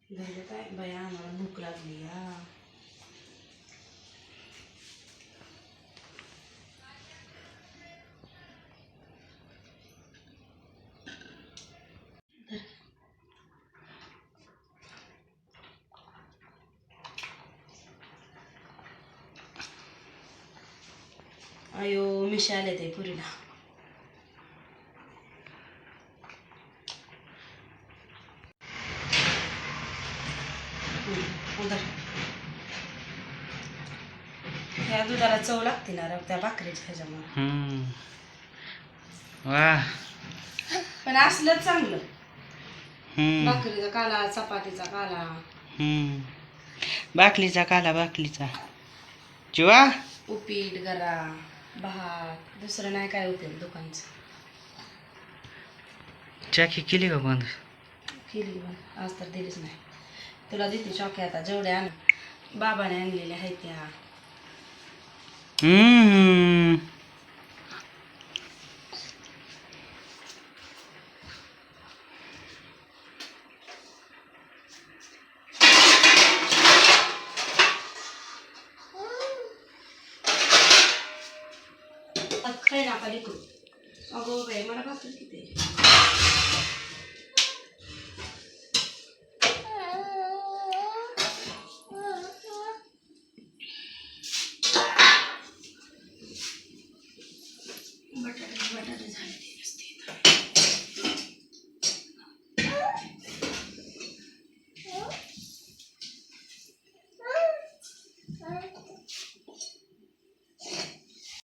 झालं काय बाया आम्हाला भूक लागली हा. अयो मिशी आले ते पुरीला. ह्या दुधाला चव लागते ना त्या भाकरीच्या ह्याच्यामुळे. वा पण असलंच चांगलं. भाकरीचा काला, चपातीचा काला, बाकलीचा काला, बाकलीचा जीवा. उपीट गरा, भात, दुसरं नाही काय होते दुकानचं. चाकी केली का बंद? केली पण आज तर दिलीच नाही. तुला देते चॉकी आता जेवढ्या आण बाबाने आणलेल्या आहेत त्या. खाय ना खाली करू. अगो बाई मला भाकर किती बटाटे.